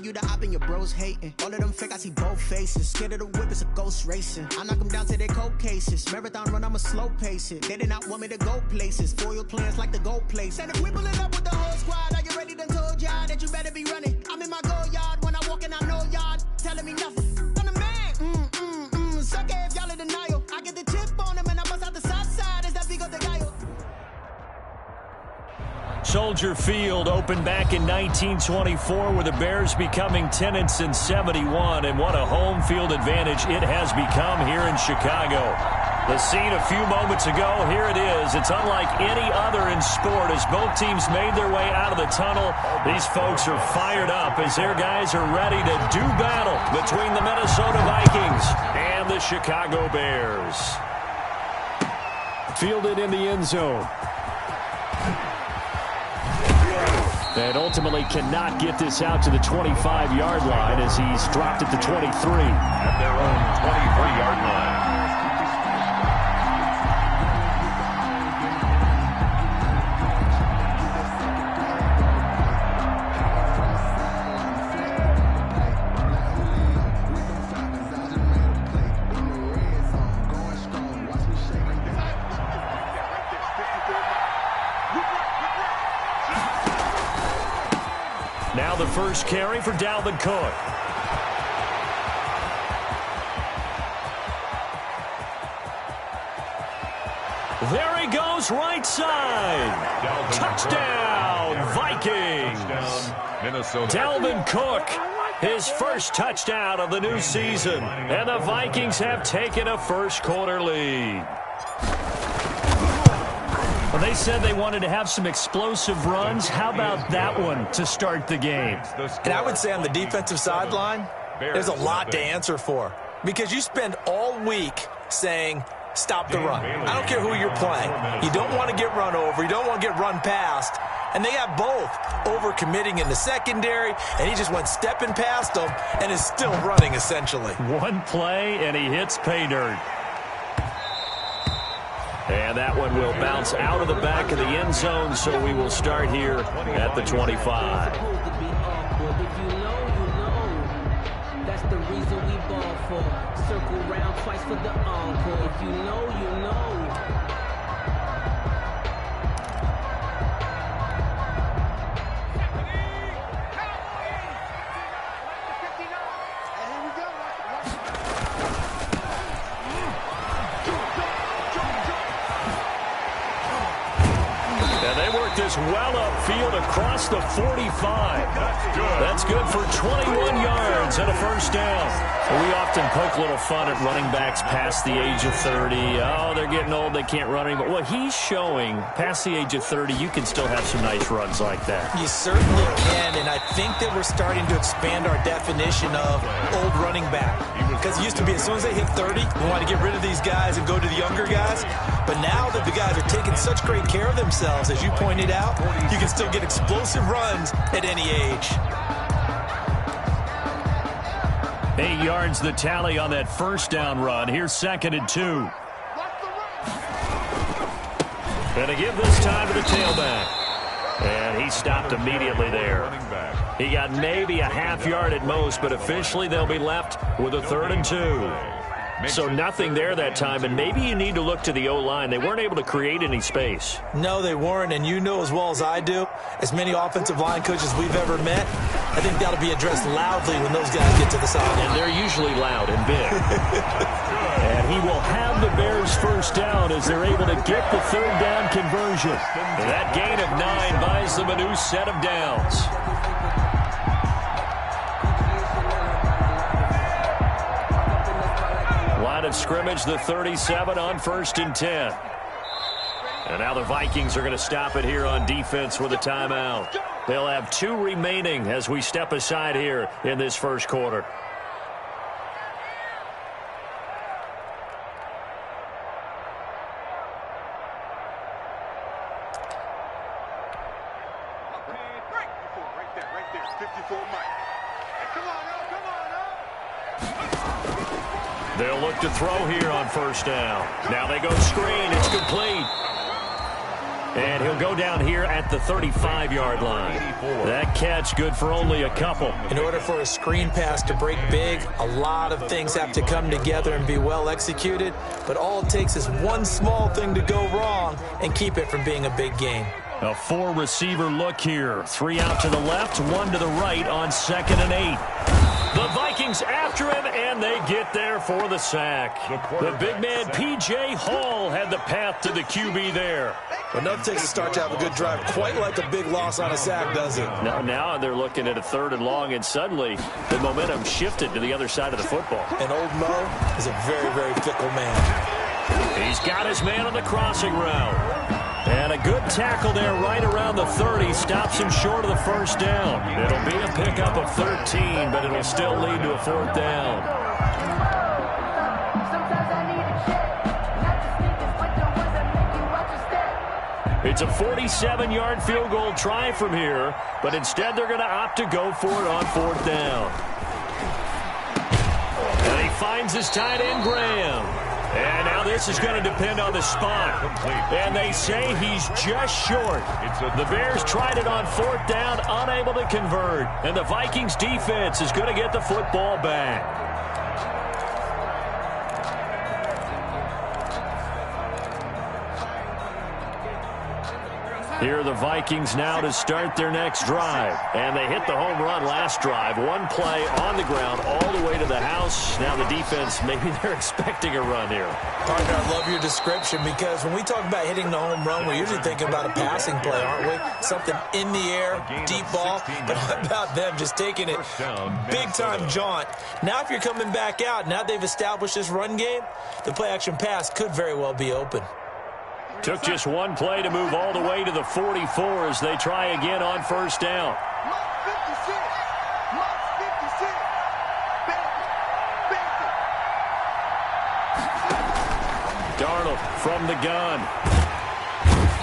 you the op and your bros hating. All of them fake, I see both faces. Scared of the whip, it's a ghost racing. I knock them down to their cold cases. Marathon run, I'ma slow pace it. They did not want me to go places. Foil plans like the gold place. And if we pulling up with the whole squad, are you ready to told y'all that you better be running? I'm in my go yard when I walk in, I know y'all telling me nothing. I'm the man. Suck it if y'all in denial. I get the chip on them and I bust out the south side. Is that big of the guy? Soldier Field opened back in 1924 with the Bears becoming 10-71, and what a home field advantage it has become here in Chicago. The scene a few moments ago, here it is. It's unlike any other in sport as both teams made their way out of the tunnel. These folks are fired up as their guys are ready to do battle between the Minnesota Vikings and the Chicago Bears. Fielded in the end zone. And ultimately cannot get this out to the 25-yard line as he's dropped at the 23. At their own 23-yard line. Now the first carry for Dalvin Cook. There he goes, right side. Touchdown, Vikings. Dalvin Cook, his first touchdown of the new season. And the Vikings have taken a first-quarter lead. Well, they said they wanted to have some explosive runs. How about that one to start the game? And I would say on the defensive sideline, there's a lot to answer for. Because you spend all week saying, stop the run. I don't care who you're playing. You don't want to get run over. You don't want to get run past. And they have both over-committing in the secondary, and he just went stepping past them and is still running, essentially. One play, and he hits pay dirt. And that one will bounce out of the back of the end zone, so we will start here at the 25. That's the reason we ball for. Circle round twice for the encore. If you know, you know. This well upfield across the 45. That's good for 21 yards and a first down. We often poke a little fun at running backs past the age of 30. Oh, they're getting old, they can't run anymore. Well, he's showing past the age of 30, you can still have some nice runs like that. You certainly can, and I think that we're starting to expand our definition of old running back. Because it used to be as soon as they hit 30, we want to get rid of these guys and go to the younger guys. But now that the guys are taking such great care of themselves, as you pointed out, you can still get explosive runs at any age. 8 yards the tally on that first down run. Here's 2nd and 2. Going to give this time to the tailback. And he stopped immediately there. He got maybe a half yard at most, but officially they'll be left with a 3rd and 2. So nothing there that time, and maybe you need to look to the O-line. They weren't able to create any space. No, they weren't, and you know as well as I do, as many offensive line coaches we've ever met, I think that'll be addressed loudly when those guys get to the sideline. And they're usually loud and big. And he will have the Bears first down as they're able to get the 3rd down conversion. That gain of 9 buys them a new set of downs. Line of scrimmage, the 37 on 1st and 10. And now the Vikings are going to stop it here on defense with a timeout. They'll have 2 remaining as we step aside here in this first quarter. They'll look to throw here on 1st down. Now they go screen. It's complete. And he'll go down here at the 35-yard line. That catch good for only a couple. In order for a screen pass to break big, a lot of things have to come together and be well executed. But all it takes is one small thing to go wrong and keep it from being a big gain. A 4-receiver look here. 3 out to the left, 1 to the right on 2nd and 8. The Vikings after him, and they get there for the sack. The big man, P.J. Hall, had the path to the QB there. Enough takes a start to have a good drive. Quite like a big loss on a sack, does it? Now they're looking at a 3rd and long, and suddenly the momentum shifted to the other side of the football. And old Mo is a very, very fickle man. He's got his man on the crossing route. And a good tackle there right around the 30. Stops him short of the first down. It'll be a pickup of 13, but it'll still lead to a 4th down. It's a 47-yard field goal try from here, but instead they're going to opt to go for it on 4th down. And he finds his tight end, Graham. And now this is going to depend on the spot. And they say he's just short. The Bears tried it on 4th down, unable to convert. And the Vikings defense is going to get the football back. Here are the Vikings now to start their next drive. And they hit the home run last drive. 1 play on the ground all the way to the house. Now the defense, maybe they're expecting a run here. Partner, I love your description because when we talk about hitting the home run, we're usually thinking about a passing play, aren't we? Something in the air, deep ball. But how about them just taking it big-time jaunt? Now if you're coming back out, now they've established this run game, the play-action pass could very well be open. Took just 1 play to move all the way to the 44 as they try again on 1st down. Darnold from the gun.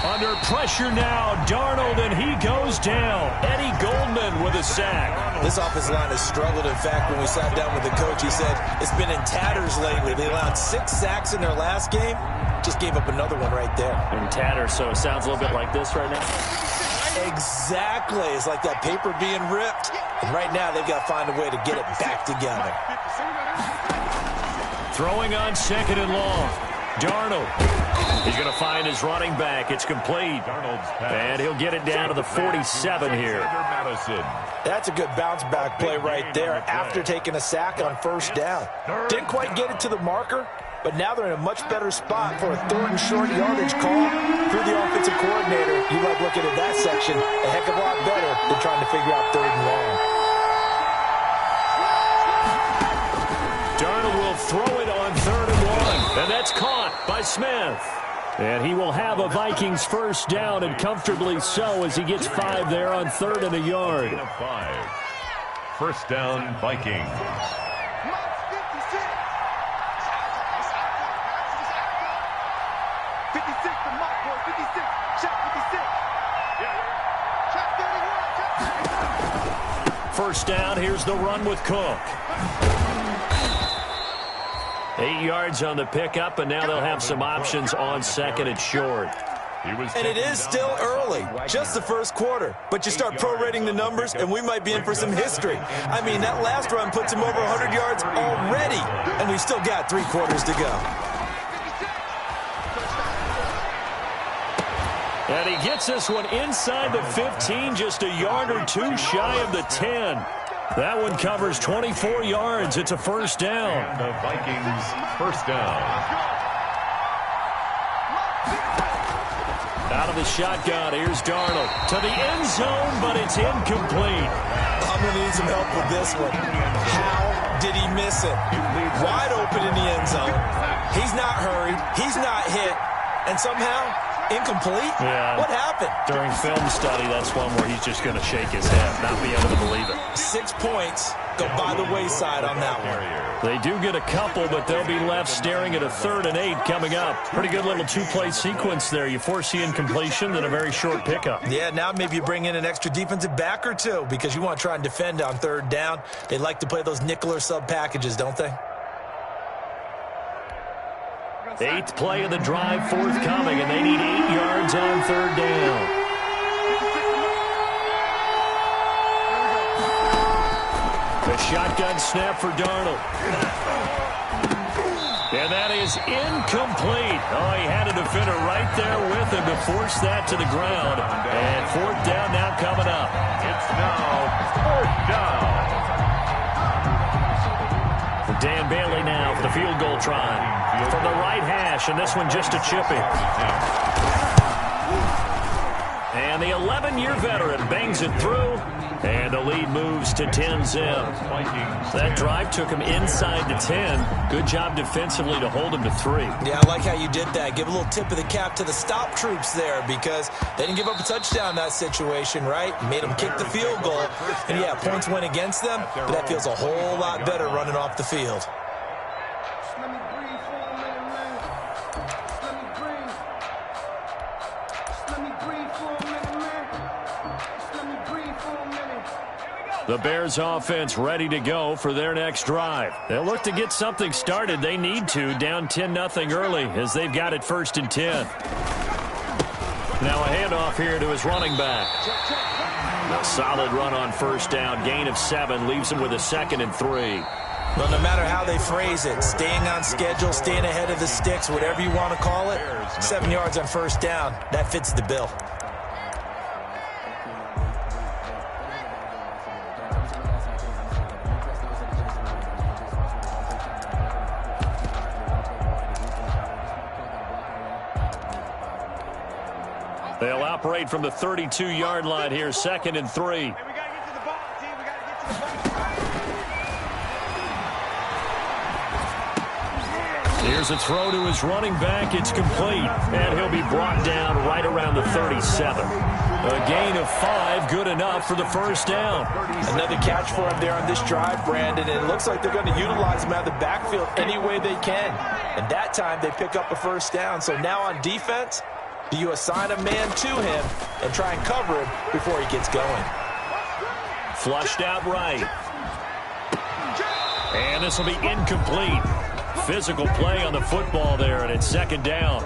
Under pressure now, Darnold, and he goes down. Eddie Goldman with a sack. This offensive line has struggled. In fact, when we sat down with the coach, he said it's been in tatters lately. They allowed 6 sacks in their last game. Just gave up another one right there. In tatters, so it sounds a little bit like this right now. Exactly. It's like that paper being ripped. And right now, they've got to find a way to get it back together. Throwing on 2nd and long. Darnold. He's going to find his running back. It's complete. And he'll get it down to the 47 here. That's a good bounce-back play right there after taking a sack on 1st down. Didn't quite get it to the marker, but now they're in a much better spot for a 3rd and short yardage call. Through the offensive coordinator, you like looking at that section a heck of a lot better than trying to figure out 3rd and long. Darnold will throw it on 3rd and 1, and that's caught by Smith. And he will have a Vikings 1st down, and comfortably so, as he gets 5 there on 3rd and a yard. 1st down, Vikings. First down, here's the run with Cook. 8 yards on the pickup, and now they'll have some options on 2nd and short. And it is still early, just the first quarter. But you start prorating the numbers, and we might be in for some history. I mean, that last run puts him over 100 yards already, and we've still got 3 quarters to go. And he gets this one inside the 15, just a yard or 2 shy of the 10. That one covers 24 yards. It's a 1st down. And the Vikings 1st down. Out of the shotgun, here's Darnold to the end zone, but it's incomplete. I'm going to need some help with this one. How did he miss it? Wide open in the end zone. He's not hurried. He's not hit. And somehow, incomplete? Yeah. What happened? During film study, that's one where he's just going to shake his head, not be able to believe it. 6 points go by the wayside on that one. They do get a couple, but they'll be left staring at a 3rd and 8 coming up. Pretty good little 2-play sequence there. You foresee incompletion, then a very short pickup. Yeah, now maybe you bring in an extra defensive back or 2 because you want to try and defend on 3rd down. They like to play those nickel or sub packages, don't they? 8th play of the drive forthcoming, and they need 8 yards on 3rd down. The shotgun snap for Darnold. And that is incomplete. Oh, he had a defender right there with him to force that to the ground. And 4th down now coming up. It's now 4th down. Dan Bailey now for the field goal try. From the right hash, and this one just a chippy. And the 11-year veteran bangs it through, and the lead moves to 10-zip. That drive took him inside the 10. Good job defensively to hold him to 3. Yeah, I like how you did that. Give a little tip of the cap to the stop troops there because they didn't give up a touchdown in that situation, right? Made them kick the field goal. And, yeah, points went against them, but that feels a whole lot better running off the field. The Bears offense ready to go for their next drive. They'll look to get something started. They need to, down 10-0 early as they've got it 1st and 10. Now a handoff here to his running back. A solid run on 1st down. Gain of 7 leaves him with a 2nd and 3. Well, no matter how they phrase it, staying on schedule, staying ahead of the sticks, whatever you want to call it, 7 yards on 1st down, that fits the bill. They'll operate from the 32-yard line here, 2nd and 3. Here's a throw to his running back. It's complete, and he'll be brought down right around the 37. A gain of 5, good enough for the 1st down. Another catch for him there on this drive, Brandon, and it looks like they're going to utilize him out of the backfield any way they can. And that time they pick up a 1st down. So now on defense, do you assign a man to him and try and cover him before he gets going? Flushed out right. And this will be incomplete. Physical play on the football there, and it's 2nd down.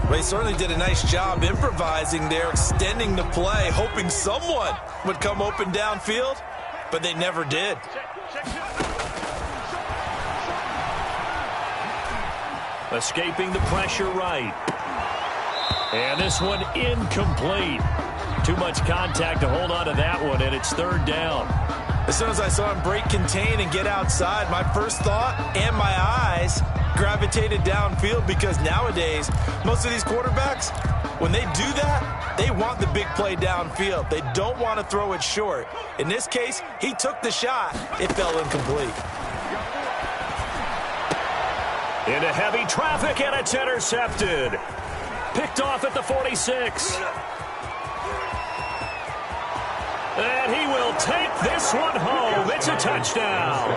Well, he certainly did a nice job improvising there, extending the play, hoping someone would come open downfield, but they never did. Escaping the pressure right. And this one incomplete. Too much contact to hold on to that one, and it's 3rd down. As soon as I saw him break contain and get outside, my first thought and my eyes gravitated downfield because nowadays, most of these quarterbacks, when they do that, they want the big play downfield. They don't want to throw it short. In this case, he took the shot. It fell incomplete. Into heavy traffic, and it's intercepted. Picked off at the 46. And he will take this one home. It's a touchdown.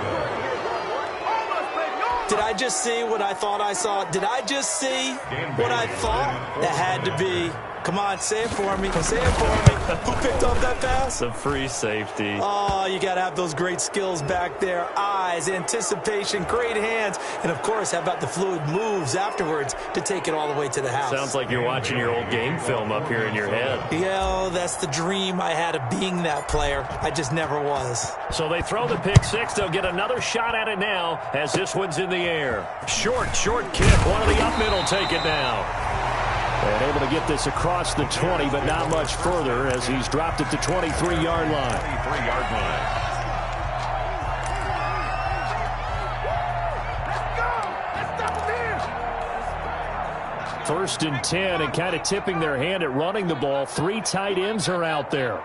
Did I just see what I thought I saw? Did I just see what I thought? That had to be. Come on, say it for me. Say it for me. Who picked up that pass? A free safety. Oh, you got to have those great skills back there. Eyes, anticipation, great hands. And, of course, how about the fluid moves afterwards to take it all the way to the house? Sounds like you're watching your old game film up here in your head. Yeah, that's the dream I had of being that player. I just never was. So they throw the pick six. They'll get another shot at it now as this one's in the air. Short kick. One of the up middle take it now. And able to get this across the 20, but not much further as he's dropped at the 23-yard line. 23-yard line. First and 10, and kind of tipping their hand at running the ball. 3 tight ends are out there.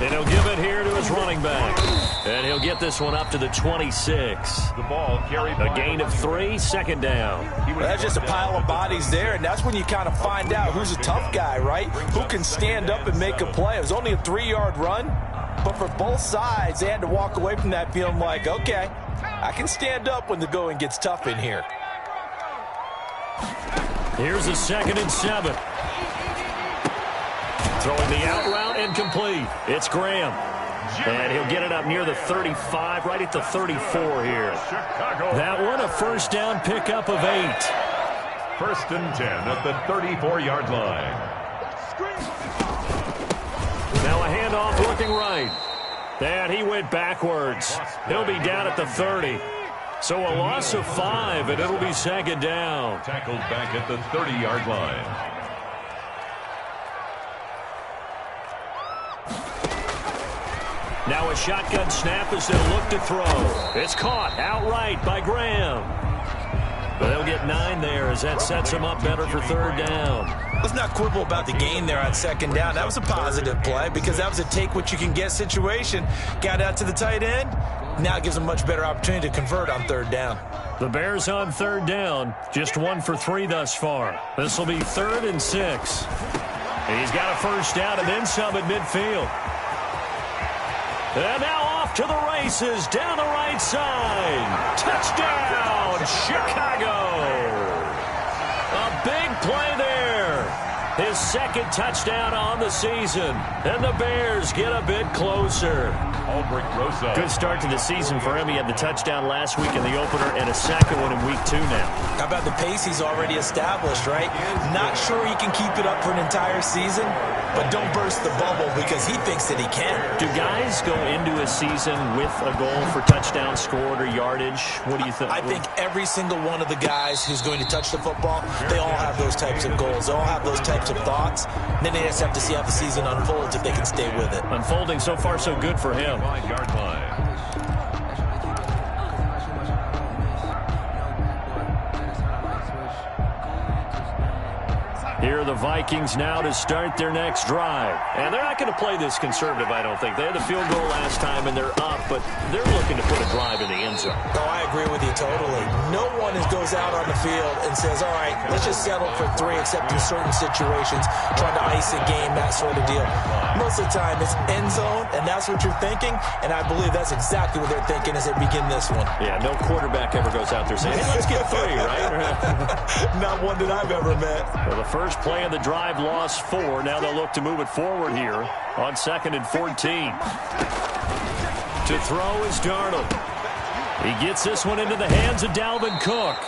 And he'll give it here to his running back. And he'll get this one up to the 26. The ball carried A gain of 3, 2nd down. Well, that's just a pile of bodies there, and that's when you kind of find out who's a tough guy, right? Who can stand up and make a play. It was only a 3-yard run, but for both sides, they had to walk away from that feeling like, okay, I can stand up when the going gets tough in here. Here's a 2nd and 7. Throwing the out route incomplete. It's Graham. And he'll get it up near the 35, right at the 34 here. That one a first down pickup of 8. 1st and 10 at the 34-yard line. Now a handoff looking right. And he went backwards. He'll be down at the 30. So a loss of 5, and it'll be 2nd down. Tackled back at the 30-yard line. Now a shotgun snap as they'll look to throw. It's caught outright by Graham. But they'll get 9 there as that sets them up better for 3rd down. Let's not quibble about the gain there on 2nd down. That was a positive play because that was a take-what-you-can-get situation. Got out to the tight end. Now it gives them a much better opportunity to convert on 3rd down. The Bears on 3rd down. Just 1 for 3 thus far. This will be 3rd and 6. He's got a first down and then some at midfield. And now off to the races down the right side. Touchdown, Chicago. A big play there. His 2nd touchdown on the season. And the Bears get a bit closer. Good start to the season for him. He had the touchdown last week in the opener and a 2nd one in week 2 now. How about the pace he's already established, right? Not sure he can keep it up for an entire season, but don't burst the bubble because he thinks that he can. Do guys go into a season with a goal for touchdown scored or yardage? What do you think? I think every single one of the guys who's going to touch the football, they all have those types of goals. They all have those types of thoughts. And then they just have to see how the season unfolds if they can stay with it. Unfolding so far so good for him. 5-yard line. Here are the Vikings now to start their next drive. And they're not going to play this conservative, I don't think. They had the field goal last time, and they're up, but they're looking to put a drive in the end zone. Oh, I agree with you totally. No one goes out on the field and says, all right, let's just settle for 3, except in certain situations, trying to ice a game, that sort of deal. Most of the time, it's end zone, and that's what you're thinking, and I believe that's exactly what they're thinking as they begin this one. Yeah, no quarterback ever goes out there saying, hey, let's get 3, right? Not one that I've ever met. Well, the first play of the drive lost 4. Now they'll look to move it forward here on 2nd and 14. To throw is Darnold. He gets this one into the hands of Dalvin Cook.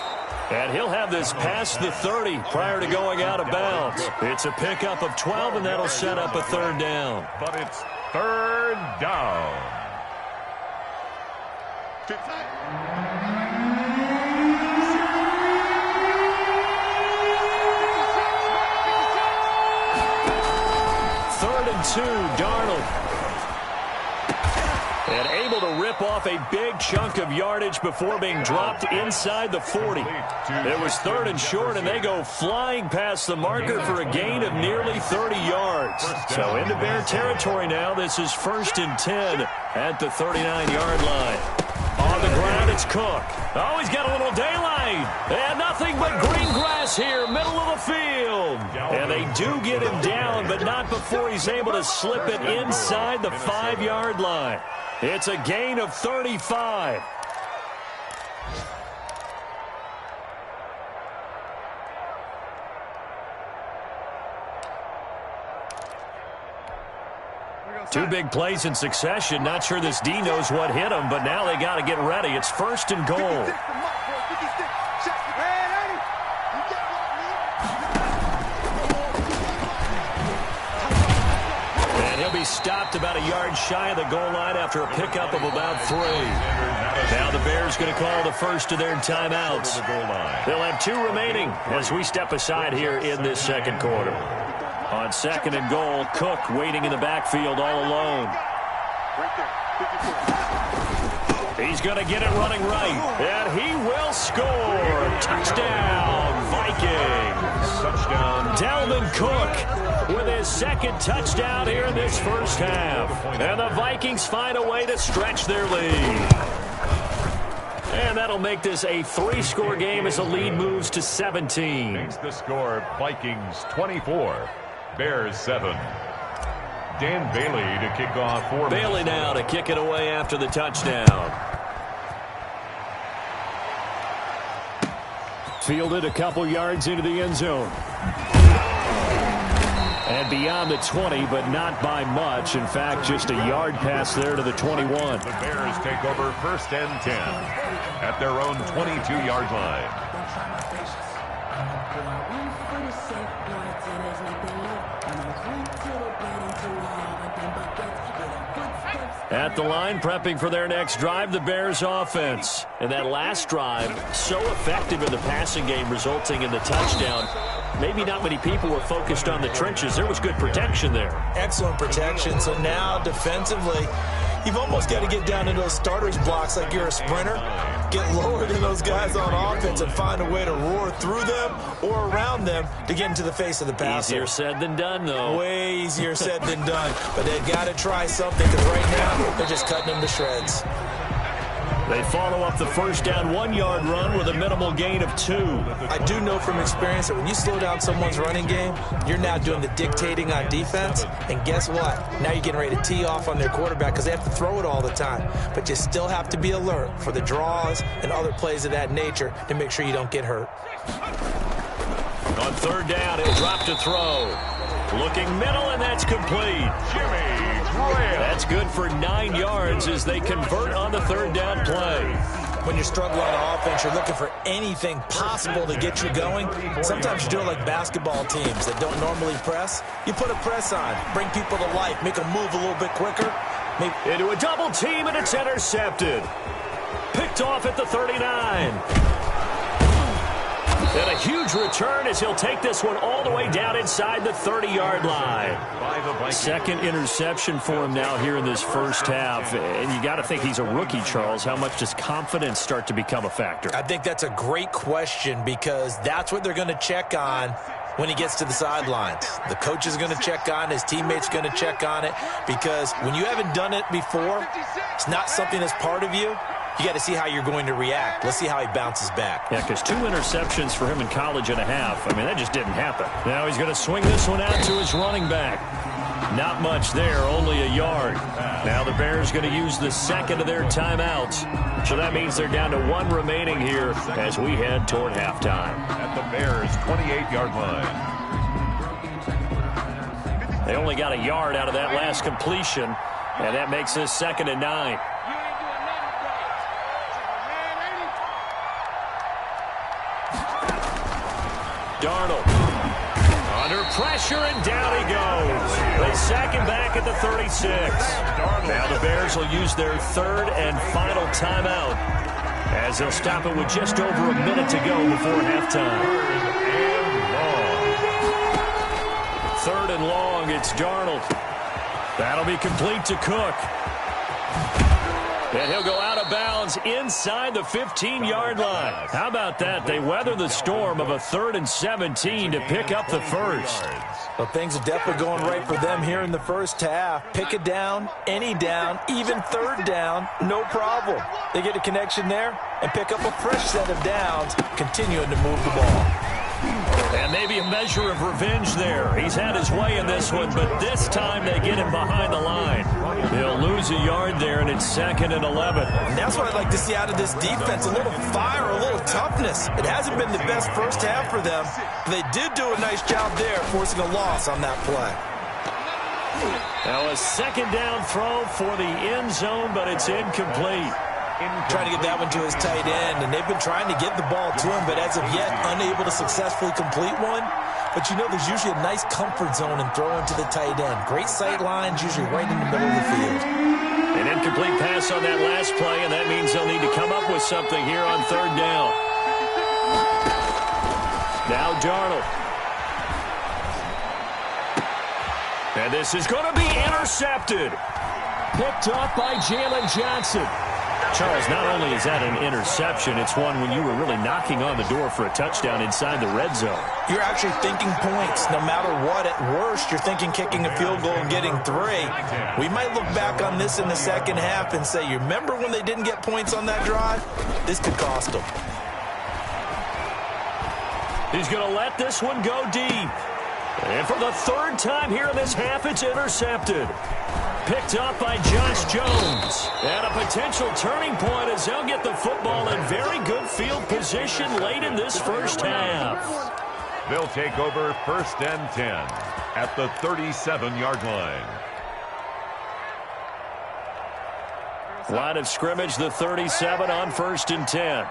And he'll have this past the 30 prior to going out of bounds. It's a pickup of 12, and that'll set up a 3rd down. But it's 3rd down. Third and 2, Darnold. And able to rip off a big chunk of yardage before being dropped inside the 40. It was 3rd and short, and they go flying past the marker for a gain of nearly 30 yards. So into Bear territory now. This is 1st and 10 at the 39-yard line. On the ground, it's Cook. Oh, he's got a little daylight. And nothing but green grass here, middle of the field. And they do get him down, but not before he's able to slip it inside the 5-yard line. It's a gain of 35. Two big plays in succession. Not sure this D knows what hit him, but now they got to get ready. It's 1st and goal. And he'll be stopped about a yard shy of the goal line after a pickup of about 3. Now the Bears going to call the first of their timeouts. They'll have 2 remaining as we step aside here in this 2nd quarter. On 2nd and goal, Cook waiting in the backfield all alone. He's going to get it running right, and he will score. Touchdown, Vikings. Touchdown, Dalvin Cook with his 2nd touchdown here in this first half. And the Vikings find a way to stretch their lead. And that'll make this a 3-score game as the lead moves to 17. Makes the score Vikings 24. Bears 7. Dan Bailey to kick off for Bailey now to kick it away after the touchdown. Fielded a couple yards into the end zone. And beyond the 20, but not by much. In fact, just a yard pass there to the 21. The Bears take over 1st and 10 at their own 22-yard line. At the line, prepping for their next drive, the Bears offense. And that last drive, so effective in the passing game, resulting in the touchdown. Maybe not many people were focused on the trenches. There was good protection there. Excellent protection. So now, defensively, you've almost got to get down into those starters blocks like you're a sprinter. Get lower than those guys on offense and find a way to roar through them or around them to get into the face of the passer. Easier said than done, though. Way easier said than done. But they've got to try something because right now they're just cutting them to shreds. They follow up the first down 1-yard run with a minimal gain of 2. I do know from experience that when you slow down someone's running game, you're now doing the dictating on defense. And guess what? Now you're getting ready to tee off on their quarterback because they have to throw it all the time. But you still have to be alert for the draws and other plays of that nature to make sure you don't get hurt. On 3rd down, he'll drop to throw. Looking middle, and that's complete. That's good for 9 yards as they convert on the 3rd down play. When you're struggling on offense, you're looking for anything possible to get you going. Sometimes you do it like basketball teams that don't normally press. You put a press on, bring people to life, make them move a little bit quicker. Into a double team, and it's intercepted. Picked off at the 39. And a huge return as he'll take this one all the way down inside the 30-yard line. 2nd interception for him now here in this first half. And you got to think he's a rookie, Charles. How much does confidence start to become a factor? I think that's a great question because that's what they're going to check on when he gets to the sidelines. The coach is going to check on it. His teammates going to check on it because when you haven't done it before, it's not something that's part of you. You got to see how you're going to react. Let's see how he bounces back. Yeah, because 2 interceptions for him in college and a half. I mean, that just didn't happen. Now he's going to swing this one out to his running back. Not much there, only a yard. Now the Bears going to use the 2nd of their timeouts. So that means they're down to 1 remaining here as we head toward halftime. At the Bears' 28-yard line. They only got a yard out of that last completion, and that makes this 2nd and 9. Darnold under pressure, and down he goes. They sack him back at the 36. Now the Bears will use their 3rd and final timeout as they'll stop it with just over a minute to go before halftime. 3rd and long, it's Darnold. That'll be complete to Cook. And he'll go out of bounds inside the 15-yard line. How about that? They weather the storm of a 3rd and 17 to pick up the first. Well, things are definitely going right for them here in the first half. Pick a down, any down, even 3rd down, no problem. They get a connection there and pick up a fresh set of downs, continuing to move the ball. And maybe a measure of revenge there. He's had his way in this one, but this time they get him behind the line. They'll lose a yard there, and it's 2nd and 11. And that's what I'd like to see out of this defense, a little fire, a little toughness. It hasn't been the best first half for them. They did do a nice job there, forcing a loss on that play. Now a 2nd down throw for the end zone, but it's incomplete. Trying to get that one to his tight end, and they've been trying to get the ball to him, but as of yet, unable to successfully complete one. But you know, there's usually a nice comfort zone in throwing to the tight end. Great sight lines, usually right in the middle of the field. An incomplete pass on that last play, and that means they'll need to come up with something here on 3rd down. Now Darnold. And this is going to be intercepted. Picked off by Jalen Johnson. Charles, not only is that an interception, it's one when you were really knocking on the door for a touchdown inside the red zone. You're actually thinking points. No matter what, at worst, you're thinking kicking a field goal and getting 3. We might look back on this in the second half and say, you remember when they didn't get points on that drive? This could cost them. He's going to let this one go deep. And for the 3rd time here in this half, it's intercepted. Picked up by Josh Jones. And a potential turning point as they'll get the football in very good field position late in this first half. They'll take over 1st and 10 at the 37-yard line. Line of scrimmage, the 37 on 1st and 10.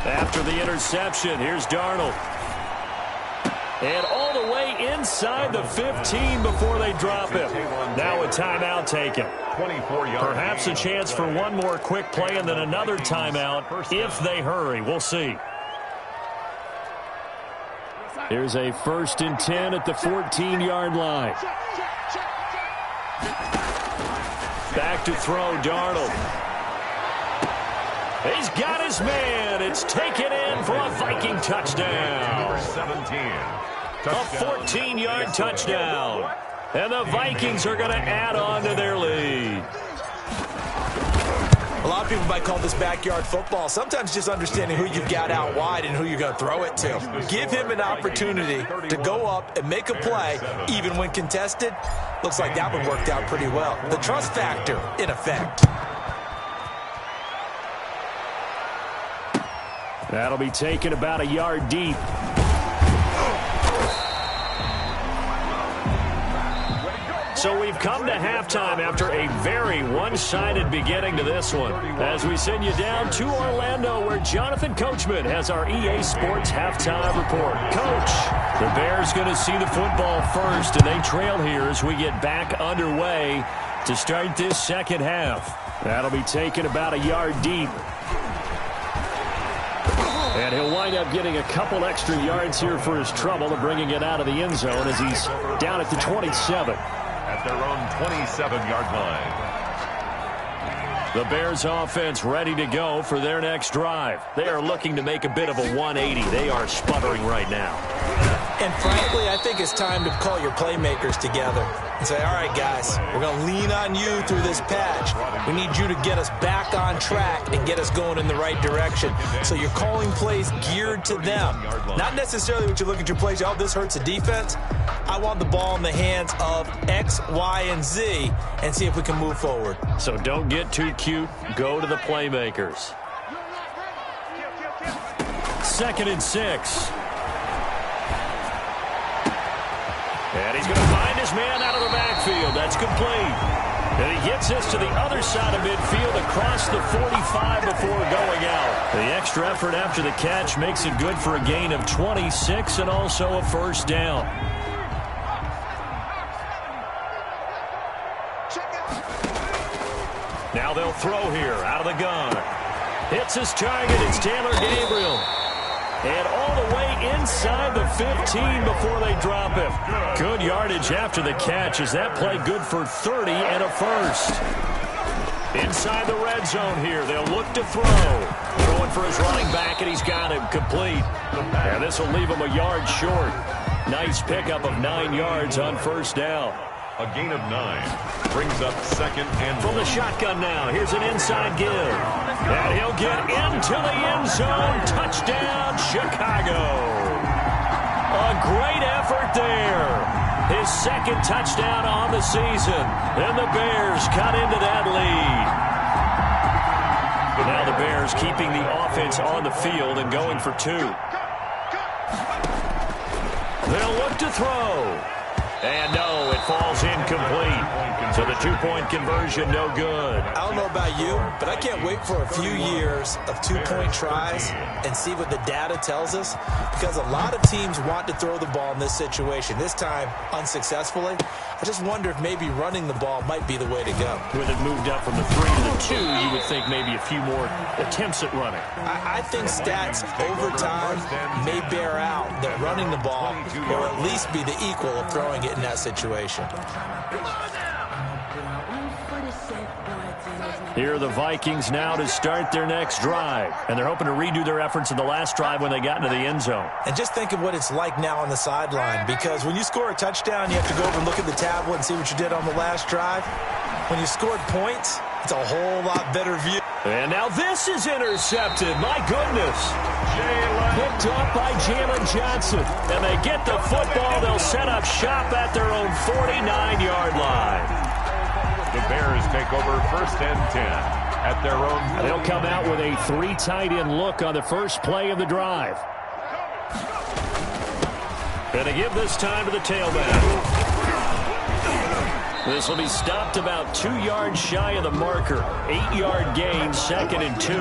After the interception, here's Darnold. And all the way inside the 15 before they drop him. Now a timeout taken. Perhaps a chance for one more quick play and then another timeout if they hurry. We'll see. Here's a 1st and 10 at the 14-yard line. Back to throw, Darnold. He's got his man. It's taken in for a Viking touchdown. Number 17. A 14-yard touchdown. And the Vikings are going to add on to their lead. A lot of people might call this backyard football. Sometimes just understanding who you've got out wide and who you're going to throw it to. Give him an opportunity to go up and make a play, even when contested. Looks like that one worked out pretty well. The trust factor, in effect. That'll be taken about a yard deep. So we've come to halftime after a very one-sided beginning to this one. As we send you down to Orlando, where Jonathan Coachman has our EA Sports halftime report. Coach, the Bears going to see the football first, and they trail here as we get back underway to start this second half. That'll be taken about a yard deep. And he'll wind up getting a couple extra yards here for his trouble of bringing it out of the end zone as he's down at the 27. At their own 27-yard line. The Bears offense ready to go for their next drive. They are looking to make a bit of a 180. They are sputtering right now. And frankly, I think it's time to call your playmakers together and say, all right, guys, we're going to lean on you through this patch. We need you to get us back on track and get us going in the right direction. So you're calling plays geared to them. Not necessarily what you look at your plays, oh, this hurts the defense. I want the ball in the hands of X, Y, and Z and see if we can move forward. So don't get too cute. Go to the playmakers. 2nd and 6. And he's going to find his man out of the backfield. That's complete. And he gets this to the other side of midfield across the 45 before going out. The extra effort after the catch makes it good for a gain of 26 and also a first down. Now they'll throw here out of the gun. Hits his target. It's Taylor Gabriel. And all the way inside the 15 before they drop him. Good yardage after the catch as that play good for 30 and a first. Inside the red zone here. They'll look to throw. Throwing for his running back, and he's got him complete. And this will leave him a yard short. Nice pickup of 9 yards on first down. A gain of 9 brings up 2nd and 1. From the shotgun now, here's an inside give. And he'll get into the end zone. Touchdown, Chicago. A great effort there. His 2nd touchdown on the season. And the Bears cut into that lead. But now the Bears keeping the offense on the field and going for 2. They'll look to throw. And no, it falls incomplete. So the 2-point conversion, no good. I don't know about you, but I can't wait for a few years of 2-point tries and see what the data tells us. Because a lot of teams want to throw the ball in this situation. This time, unsuccessfully. I just wonder if maybe running the ball might be the way to go. With it moved up from the 3 to the 2, you would think maybe a few more attempts at running. I think stats over time may bear out that running the ball will at least be the equal of throwing it in that situation. Here are the Vikings now to start their next drive. And they're hoping to redo their efforts in the last drive when they got into the end zone. And just think of what it's like now on the sideline. Because when you score a touchdown, you have to go over and look at the tablet and see what you did on the last drive. When you scored points, it's a whole lot better view. And now this is intercepted. My goodness. Picked up by Jalen Johnson. And they get the football. They'll set up shop at their own 49-yard line. The Bears take over 1st and 10 at at their own. They'll come out with a 3 tight end look on the first play of the drive. Going to give this time to the tailback. This will be stopped about 2 yards shy of the marker. 8-yard gain, 2nd and 2.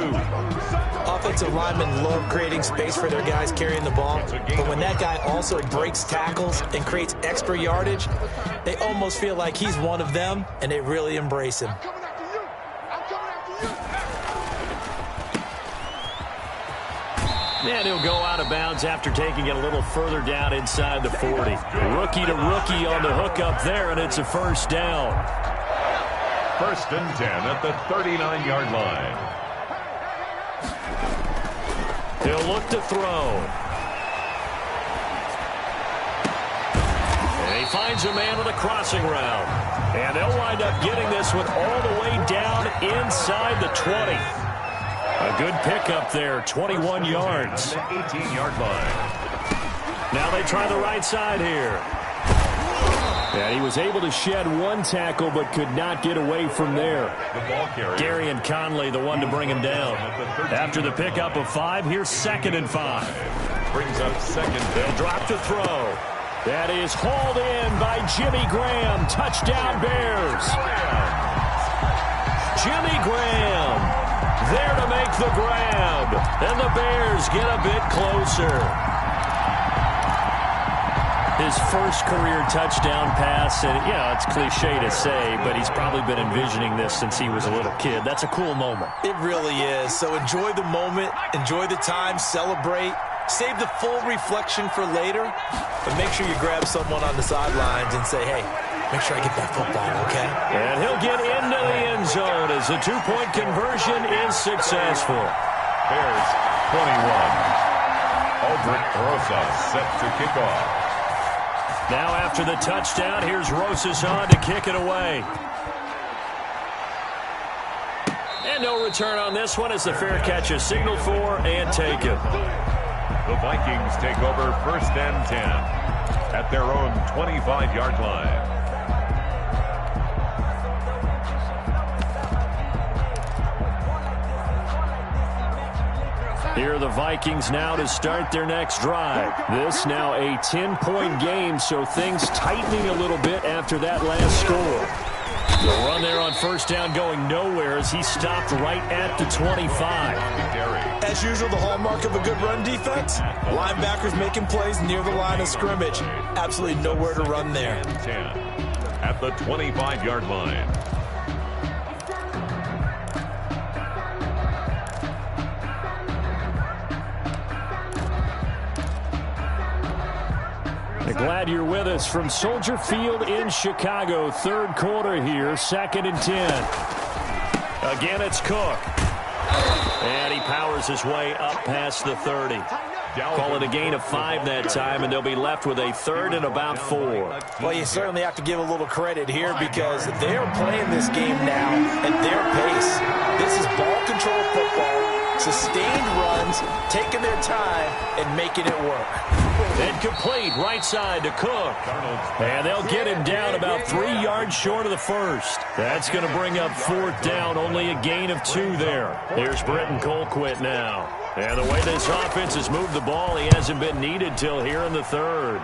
Offensive linemen love creating space for their guys carrying the ball, but when that guy also breaks tackles and creates extra yardage, they almost feel like he's one of them, and they really embrace him. And he'll go out of bounds after taking it a little further down inside the 40. Rookie to rookie on the hook up there, and it's a first down. 1st and 10 at the 39-yard line. He'll look to throw. And he finds a man on a crossing route. And they'll wind up getting this one all the way down inside the 20. A good pickup there, 21 yards. 18-yard line. Now they try the right side here. And he was able to shed 1 tackle but could not get away from there. The ball carrier. Gary and Conley, the one to bring him down. After the pickup of 5, here's 2nd and 5. Brings up 2nd. They'll drop to throw. That is hauled in by Jimmy Graham. Touchdown Bears. Jimmy Graham there to make the grab. And the Bears get a bit closer. His first career touchdown pass, and it's cliche to say, but he's probably been envisioning this since he was a little kid. That's a cool moment. It really is. So enjoy the moment, enjoy the time, celebrate. Save the full reflection for later, but make sure you grab someone on the sidelines and say, hey, make sure I get that football, okay? And he'll get into the end zone as the 2-point conversion is successful. Bears 21. Aldrich Rosas set to kick off. Now after the touchdown, here's Rosas on to kick it away. And no return on this one as the fair catch is signaled for and taken. The Vikings take over 1st and 10 at their own 25-yard line. Here are the Vikings now to start their next drive. This now a 10-point game, so things tightening a little bit after that last score. The run there on 1st down going nowhere as he stopped right at the 25. As usual, the hallmark of a good run defense, linebackers making plays near the line of scrimmage. Absolutely nowhere to run there. 10 at the 25-yard line. Glad you're with us from Soldier Field in Chicago. 3rd quarter here, 2nd and 10. Again, it's Cook. And he powers his way up past the 30. Call it a gain of 5 that time, and they'll be left with a 3rd and about 4. Well, you certainly have to give a little credit here because they're playing this game now at their pace. This is ball control football, sustained runs, taking their time, and making it work. And complete right side to Cook. And they'll get him down about 3 yards short of the 1st. That's going to bring up 4th down, only a gain of 2 there. Here's Britton Colquitt now. And the way this offense has moved the ball, he hasn't been needed till here in the 3rd.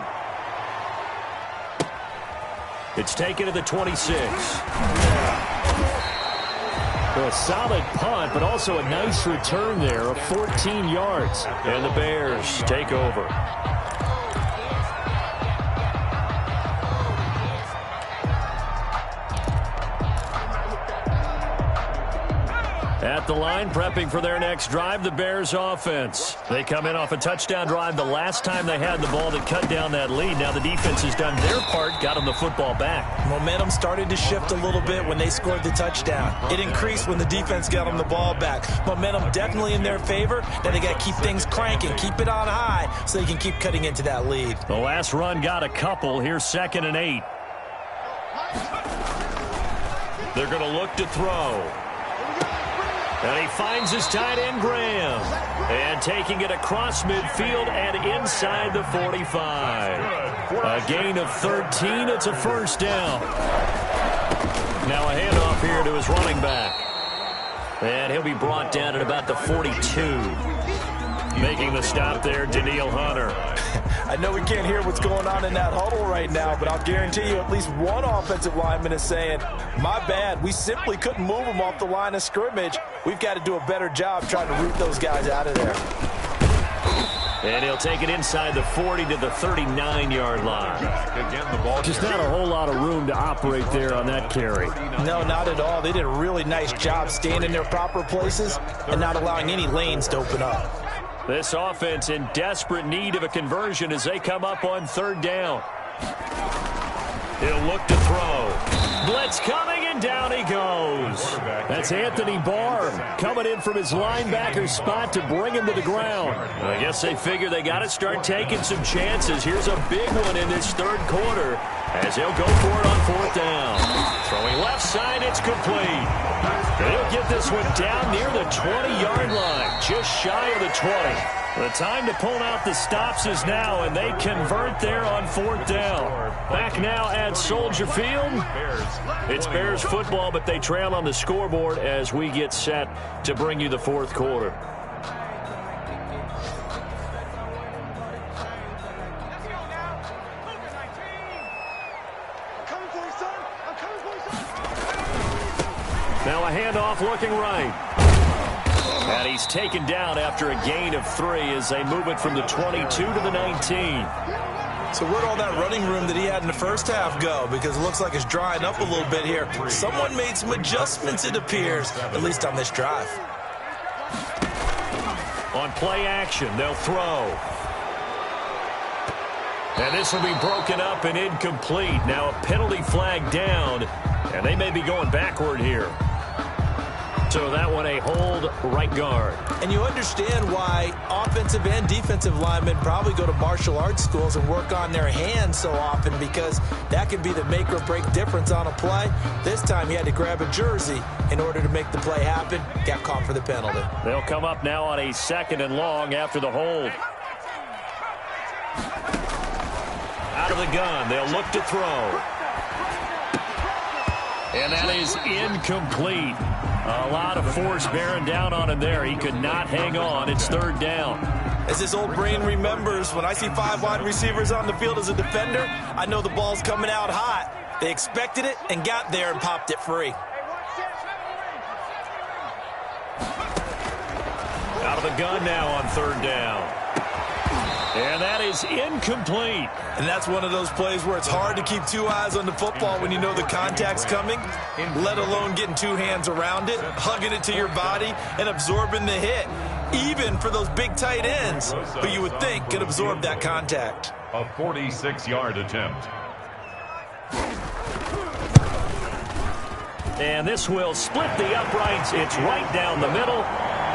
It's taken to the 26. A solid punt, but also a nice return there of 14 yards. And the Bears take over. At the line, prepping for their next drive, the Bears offense. They come in off a touchdown drive the last time they had the ball that cut down that lead. Now the defense has done their part, got them the football back. Momentum started to shift a little bit when they scored the touchdown. It increased when the defense got them the ball back. Momentum definitely in their favor. Now they got to keep things cranking, keep it on high so they can keep cutting into that lead. The last run got a couple. Here's 2nd and 8. They're going to look to throw. And he finds his tight end, Graham. And taking it across midfield and inside the 45. A gain of 13. It's a 1st down. Now a handoff here to his running back. And he'll be brought down at about the 42. Making the stop there, Danielle Hunter. I know we can't hear what's going on in that huddle right now, but I'll guarantee you at least one offensive lineman is saying, my bad, we simply couldn't move them off the line of scrimmage. We've got to do a better job trying to root those guys out of there. And he'll take it inside the 40 to the 39-yard line. Again, the ball Just not a whole lot of room to operate there on that carry. No, not at all. They did a really nice job staying in their proper places and not allowing any lanes to open up. This offense in desperate need of a conversion as they come up on third down. He'll look to throw. Blitz coming, and down he goes. That's Anthony Barr coming in from his linebacker spot to bring him to the ground. I guess they figure they got to start taking some chances. Here's a big one in this third quarter as they'll go for it on fourth down. Throwing left side, it's complete. They'll get this one down near the 20-yard line, just shy of the 20. The time to pull out the stops is now, and they convert there on fourth down. Back now at Soldier Field. It's Bears football, but they trail on the scoreboard as we get set to bring you the fourth quarter. Now a handoff looking right. And he's taken down after a gain of 3 as they move it from the 22 to the 19. So where'd all that running room that he had in the first half go? Because it looks like it's drying up a little bit here. Someone made some adjustments, it appears, at least on this drive. On play action, they'll throw. And this will be broken up and incomplete. Now a penalty flag down, and they may be going backward here. So that one a hold right guard. And you understand why offensive and defensive linemen probably go to martial arts schools and work on their hands so often, because that can be the make or break difference on a play. This time he had to grab a jersey in order to make the play happen. Got caught for the penalty. They'll come up now on a 2nd and long after the hold. Out of the gun, they'll look to throw. And that is incomplete. A lot of force bearing down on him there. He could not hang on. It's third down. As this old brain remembers, when I see 5 wide receivers on the field as a defender, I know the ball's coming out hot. They expected it and got there and popped it free. Out of the gun now on third down. And that is incomplete. And that's one of those plays where it's hard to keep 2 eyes on the football when you know the contact's coming, let alone getting 2 hands around it, hugging it to your body, and absorbing the hit, even for those big tight ends who you would think could absorb that contact. A 46-yard attempt. And this will split the uprights. It's right down the middle.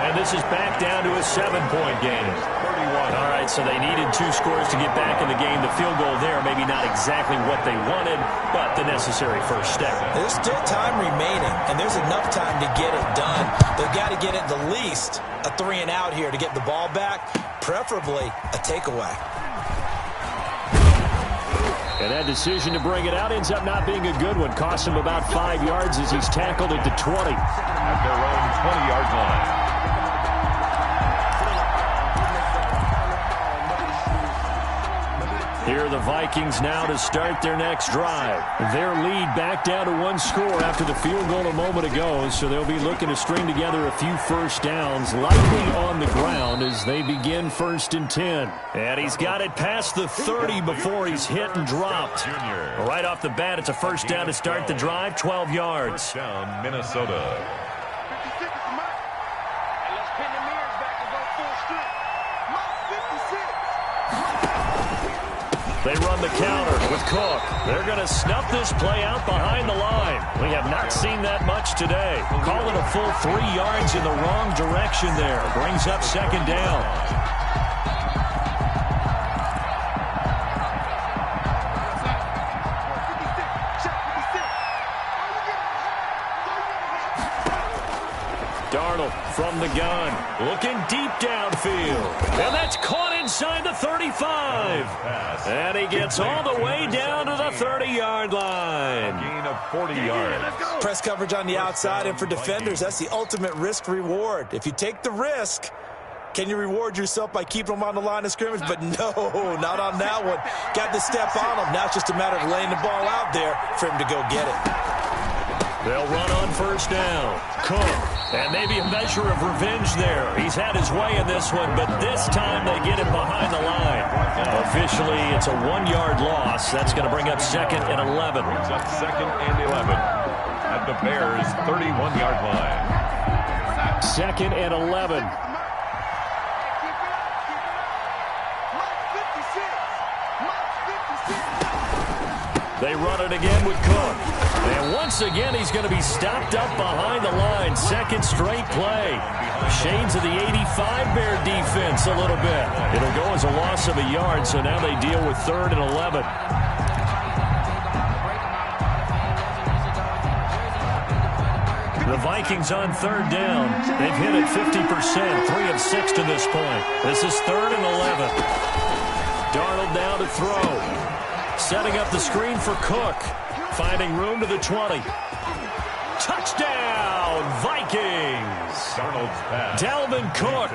And this is back down to a 7-point game. 31. All right, so they needed 2 scores to get back in the game. The field goal there, maybe not exactly what they wanted, but the necessary first step. There's still time remaining, and there's enough time to get it done. They've got to get at the least a 3-and-out here to get the ball back, preferably a takeaway. And that decision to bring it out ends up not being a good one. Cost him about 5 yards as he's tackled at the 20. At their own 20-yard line. Here are the Vikings now to start their next drive. Their lead back down to 1 score after the field goal a moment ago, so they'll be looking to string together a few first downs, likely on the ground as they begin 1st and 10. And he's got it past the 30 before he's hit and dropped. Right off the bat, it's a first down to start the drive, 12 yards. First down, Minnesota. They run the counter with Cook. They're going to snuff this play out behind the line. We have not seen that much today. Call it a full 3 yards in the wrong direction there. Brings up 2nd down. Darnold from the gun, looking deep downfield. And that's caught inside the 35. And he gets all the way down to the 30-yard line. Gain of 40 yards. Press coverage on the outside, and for defenders, that's the ultimate risk-reward. If you take the risk, can you reward yourself by keeping them on the line of scrimmage? But no, not on that one. Got to step on them. Now it's just a matter of laying the ball out there for him to go get it. They'll run on first down. Cook. And maybe a measure of revenge there. He's had his way in this one, but this time they get him behind the line. Officially, it's a 1-yard loss. That's going to bring up 2nd and 11. Brings up 2nd and 11 at the Bears' 31-yard line. 2nd and 11. They run it again with Cook. And once again, he's going to be stopped up behind the line. 2nd straight play. Shades of the 85 Bear defense a little bit. It'll go as a loss of a yard, so now they deal with 3rd and 11. The Vikings on 3rd down. They've hit it 50%, 3 of 6 to this point. This is 3rd and 11. Darnold down to throw. Setting up the screen for Cook. Finding room to the 20. Touchdown, Vikings! Darnold's pass. Dalvin Cook,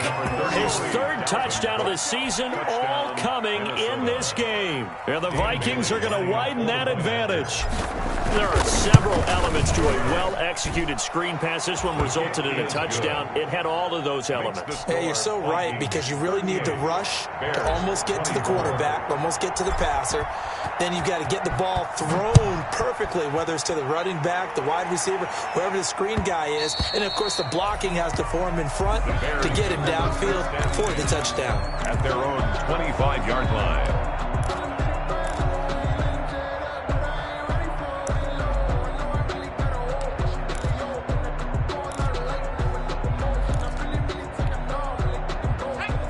his 3rd touchdown of the season, all coming in this game. And the Vikings are going to widen that advantage. There are several elements to a well-executed screen pass. This one resulted in a touchdown. It had all of those elements. Yeah, you're so right, because you really need to rush to almost get to the quarterback, almost get to the passer. Then you've got to get the ball thrown perfectly, whether it's to the running back, the wide receiver, wherever the screen guy is. And, of course, the blocking has to form in front to get him downfield for the touchdown. At their own 25-yard line.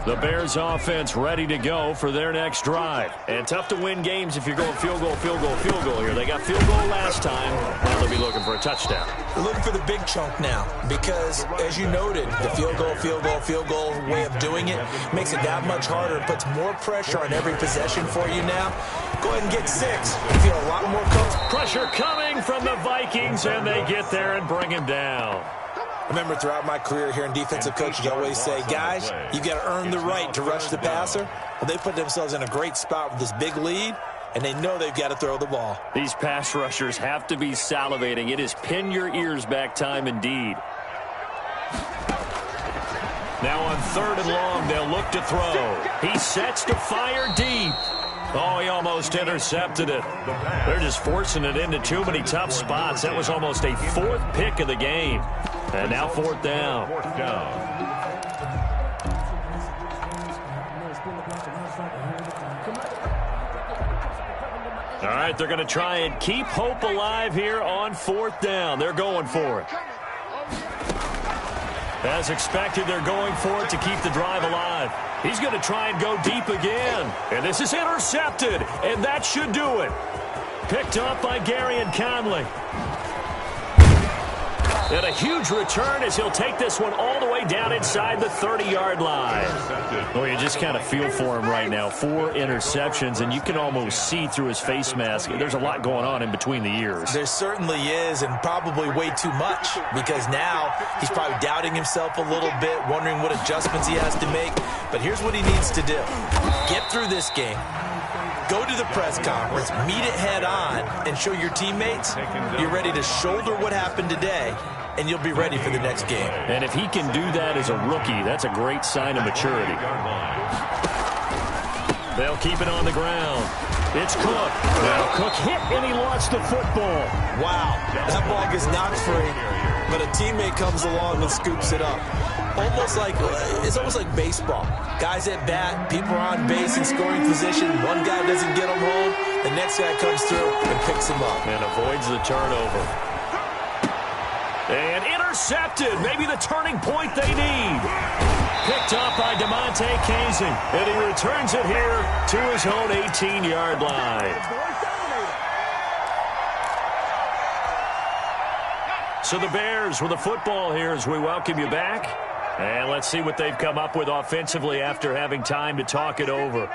The Bears offense ready to go for their next drive. And tough to win games if you're going field goal, field goal, field goal here. They got field goal last time. Now they'll be looking for a touchdown. We're looking for the big chunk now because, as you noted, the field goal way of doing it makes it that much harder. It puts more pressure on every possession for you now. Go ahead and get 6. You feel a lot more comfortable. Pressure coming from the Vikings, and they get there and bring him down. I remember throughout my career here in defensive coaching, I always say, guys, you've got to earn the right to rush the passer. Well, they put themselves in a great spot with this big lead, and they know they've got to throw the ball. These pass rushers have to be salivating. It is pin your ears back time indeed. Now on 3rd and long, they'll look to throw. He sets to fire deep. Oh, he almost intercepted it. They're just forcing it into too many tough spots. That was almost a 4th pick of the game. And now 4th down. 4th down. All right, they're going to try and keep hope alive here on 4th down. They're going for it. As expected, they're going for it to keep the drive alive. He's going to try and go deep again. And this is intercepted, and that should do it. Picked up by Gary and Conley. And a huge return as he'll take this one all the way down inside the 30-yard line. Oh, you just kind of feel for him right now. 4 interceptions, and you can almost see through his face mask. There's a lot going on in between the ears. There certainly is, and probably way too much, because now he's probably doubting himself a little bit, wondering what adjustments he has to make. But here's what he needs to do. Get through this game. Go to the press conference, meet it head on, and show your teammates you're ready to shoulder what happened today, and you'll be ready for the next game. And if he can do that as a rookie, that's a great sign of maturity. They'll keep it on the ground. It's Cook. Now Cook hit, and he lost the football. Wow, that ball gets knocked free, but a teammate comes along and scoops it up. It's almost like baseball. Guys at bat, people are on base in scoring position. One guy doesn't get them home. The next guy comes through and picks him up. And avoids the turnover. And intercepted. Maybe the turning point they need. Picked up by DeMonte Casey. And he returns it here to his own 18-yard line. So the Bears with the football here as we welcome you back. And let's see what they've come up with offensively after having time to talk it over.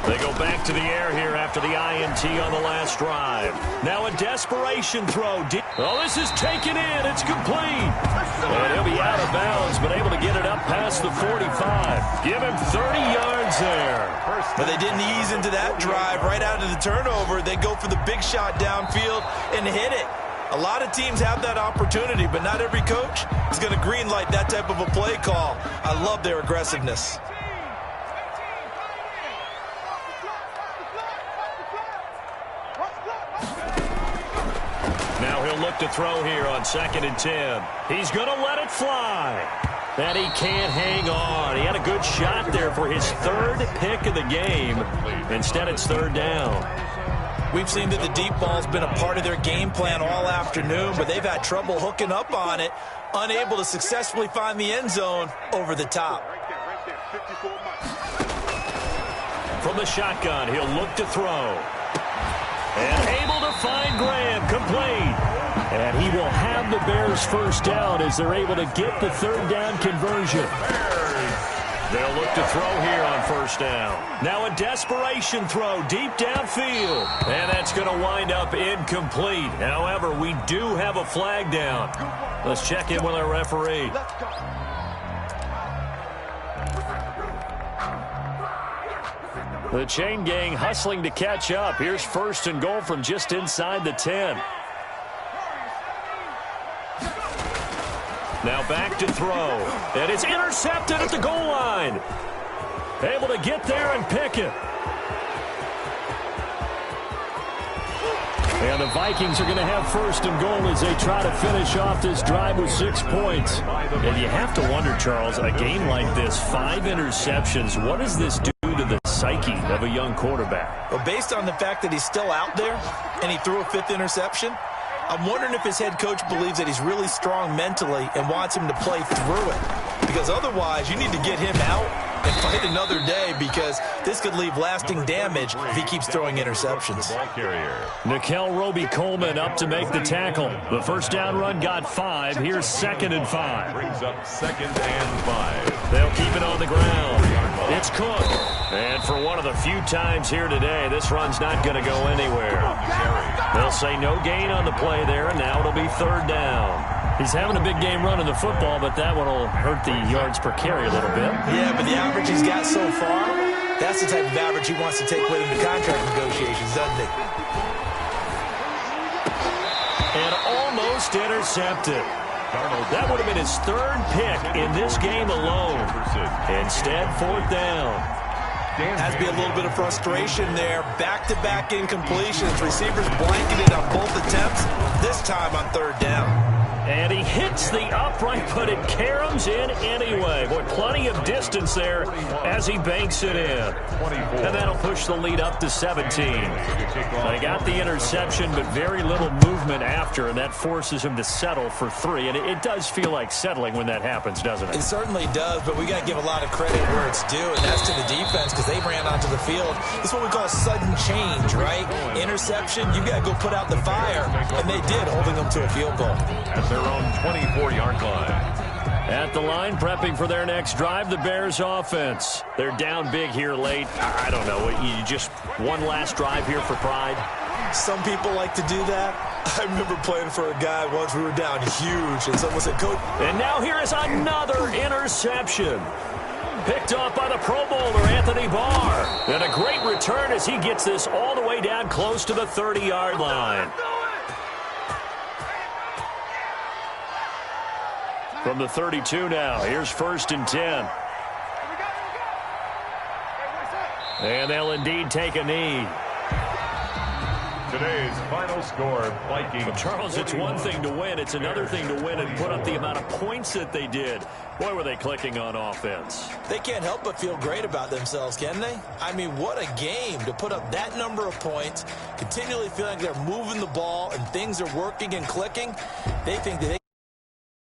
They go back to the air here after the INT on the last drive. Now a desperation throw. Oh, this is taken in. It's complete. And he'll be out of bounds, but able to get it up past the 45. Give him 30 yards there. But they didn't ease into that drive right out of the turnover. They go for the big shot downfield and hit it. A lot of teams have that opportunity, but not every coach is going to greenlight that type of a play call. I love their aggressiveness. Now he'll look to throw here on 2nd and 10. He's going to let it fly. And he can't hang on. He had a good shot there for his 3rd pick of the game. Instead, it's 3rd down. We've seen that the deep ball's been a part of their game plan all afternoon, but they've had trouble hooking up on it, unable to successfully find the end zone over the top. From the shotgun, he'll look to throw. And able to find Graham, complete. And he will have the Bears first down as they're able to get the 3rd down conversion. They'll look to throw here on 1st down. Now a desperation throw deep downfield. And that's going to wind up incomplete. However, we do have a flag down. Let's check in with our referee. The chain gang hustling to catch up. Here's 1st and goal from just inside the 10. Now back to throw. And it's intercepted at the goal line. Able to get there and pick it. And the Vikings are going to have 1st and goal as they try to finish off this drive with 6 points. And you have to wonder, Charles, a game like this, 5 interceptions, what does this do to the psyche of a young quarterback? Well, based on the fact that he's still out there and he threw a 5th interception, I'm wondering if his head coach believes that he's really strong mentally and wants him to play through it. Because otherwise, you need to get him out and fight another day, because this could leave lasting damage if he keeps throwing interceptions. Nickel Roby-Coleman up to make the tackle. The 1st down run got 5. Here's 2nd and 5. Brings up 2nd and 5. They'll keep it on the ground. It's Cook. And for one of the few times here today, this run's not going to go anywhere. They'll say no gain on the play there, and now it'll be 3rd down. He's having a big game running the football, but that one will hurt the yards per carry a little bit. Yeah, but the average he's got so far, that's the type of average he wants to take with him to contract negotiations, doesn't he? And almost intercepted. That would have been his 3rd pick in this game alone. Instead, 4th down. Has to be a little bit of frustration there. Back-to-back incompletions. Receivers blanketed on both attempts, this time on 3rd down. And he hits the upright, but it caroms in anyway. Boy, plenty of distance there as he banks it in. And that'll push the lead up to 17. They got the interception, but very little movement after, and that forces him to settle for 3. And it does feel like settling when that happens, doesn't it? It certainly does, but we got to give a lot of credit where it's due, and that's to the defense, because they ran onto the field. It's what we call sudden change, right? Interception, you got to go put out the fire, and they did, holding them to a field goal. At their own 24-yard line. At the line, prepping for their next drive, the Bears offense. They're down big here late. I don't know. You just one last drive here for pride? Some people like to do that. I remember playing for a guy once. We were down huge, and someone said, Coach. And now here is another interception. Picked off by the Pro Bowler, Anthony Barr. And a great return as he gets this all the way down close to the 30-yard line. From the 32 now, here's 1st and 10. And they'll indeed take a knee. Today's final score, Vikings. But Charles, it's one thing to win. It's another thing to win and put up the amount of points that they did. Boy, were they clicking on offense. They can't help but feel great about themselves, can they? I mean, what a game to put up that number of points, continually feeling like they're moving the ball and things are working and clicking. They think that they